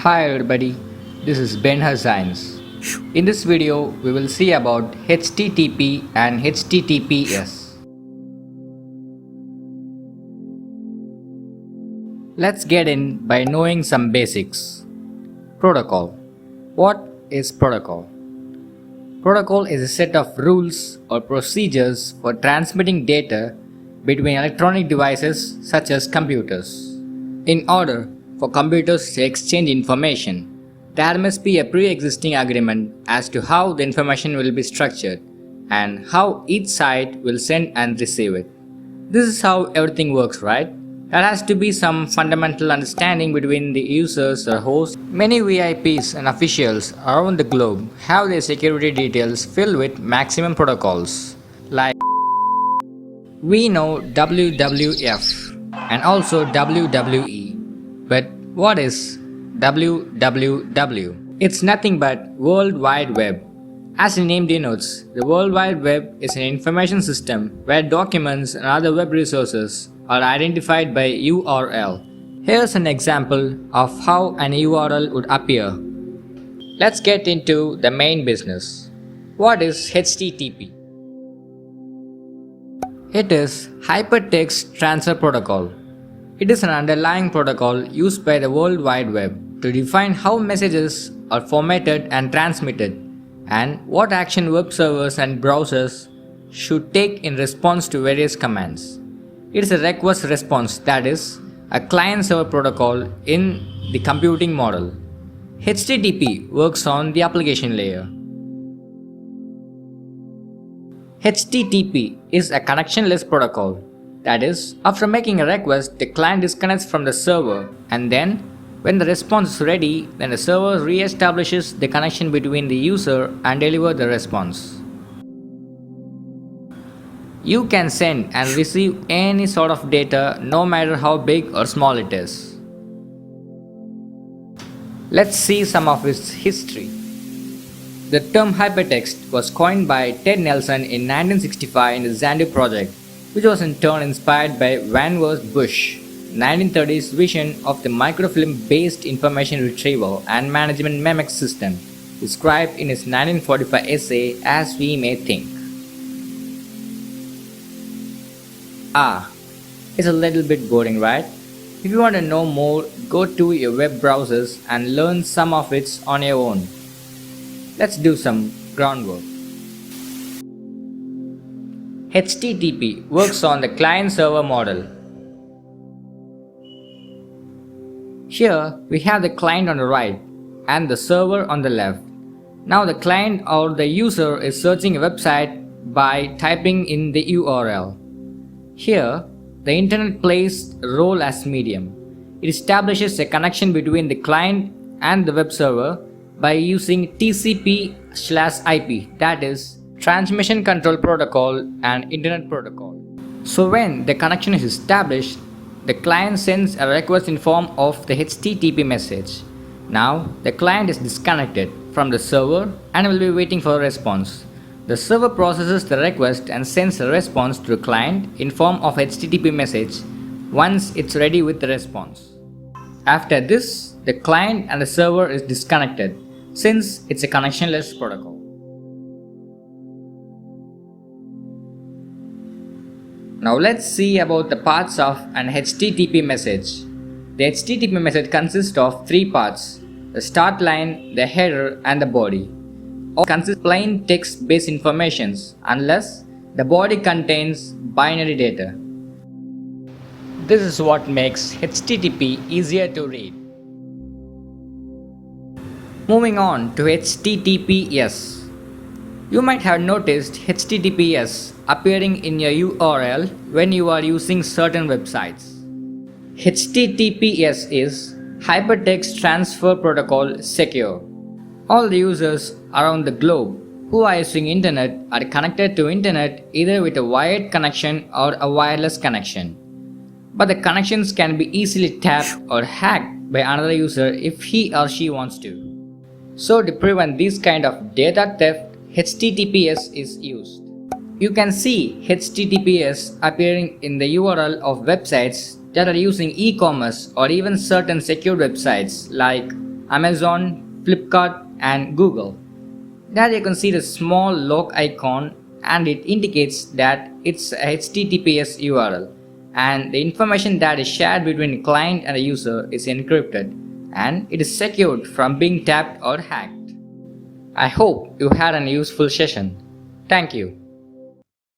Hi everybody, this is Ben Science. In this video, we will see about HTTP and HTTPS. Let's get in by knowing some basics. Protocol. What is protocol? Protocol is a set of rules or procedures for transmitting data between electronic devices such as computers. In order for computers to exchange information, there must be a pre-existing agreement as to how the information will be structured and how each side will send and receive it. This is how everything works, right? There has to be some fundamental understanding between the users or hosts. Many VIPs and officials around the globe have their security details filled with maximum protocols. Like we know WWF and also WWE. But what is WWW? It's nothing but World Wide Web. As the name denotes, the World Wide Web is an information system where documents and other web resources are identified by URL. Here's an example of how an URL would appear. Let's get into the main business. What is HTTP? It is Hypertext Transfer Protocol. It is an underlying protocol used by the World Wide Web to define how messages are formatted and transmitted, and what action web servers and browsers should take in response to various commands. It is a request response, that is, a client-server protocol in the computing model. HTTP works on the application layer. HTTP is a connectionless protocol. That is, after making a request, the client disconnects from the server, and then, when the response is ready, then the server re-establishes the connection between the user and delivers the response. You can send and receive any sort of data, no matter how big or small it is. Let's see some of its history. The term hypertext was coined by Ted Nelson in 1965 in the Xanadu project, which was in turn inspired by Vannevar Bush 1930s vision of the microfilm-based information retrieval and management MEMX system, described in his 1945 essay As We May Think. It's a little bit boring, right? If you want to know more, go to your web browsers and learn some of it on your own. Let's do some groundwork. HTTP works on the client-server model. Here we have the client on the right and the server on the left. Now the client or the user is searching a website by typing in the URL. Here, the internet plays a role as medium. It establishes a connection between the client and the web server by using TCP/IP, that is, Transmission Control Protocol and Internet Protocol. So when the connection is established, the client sends a request in form of the HTTP message. Now the client is disconnected from the server and will be waiting for a response. The server processes the request and sends a response to the client in form of HTTP message once it's ready with the response. After this, the client and the server is disconnected since it's a connectionless protocol. Now let's see about the parts of an HTTP message. The HTTP message consists of three parts: the start line, the header, and the body. All consist of plain text-based informations unless the body contains binary data. This is what makes HTTP easier to read. Moving on to HTTPS. You might have noticed HTTPS appearing in your URL when you are using certain websites. HTTPS is Hypertext Transfer Protocol Secure. All the users around the globe who are using internet are connected to internet either with a wired connection or a wireless connection. But the connections can be easily tapped or hacked by another user if he or she wants to. So to prevent this kind of data theft, HTTPS is used. You can see HTTPS appearing in the URL of websites that are using e-commerce or even certain secure websites like Amazon, Flipkart, and Google. There you can see the small lock icon and it indicates that it's a HTTPS URL, and the information that is shared between the client and the user is encrypted and it is secured from being tapped or hacked. I hope you had a useful session. Thank you.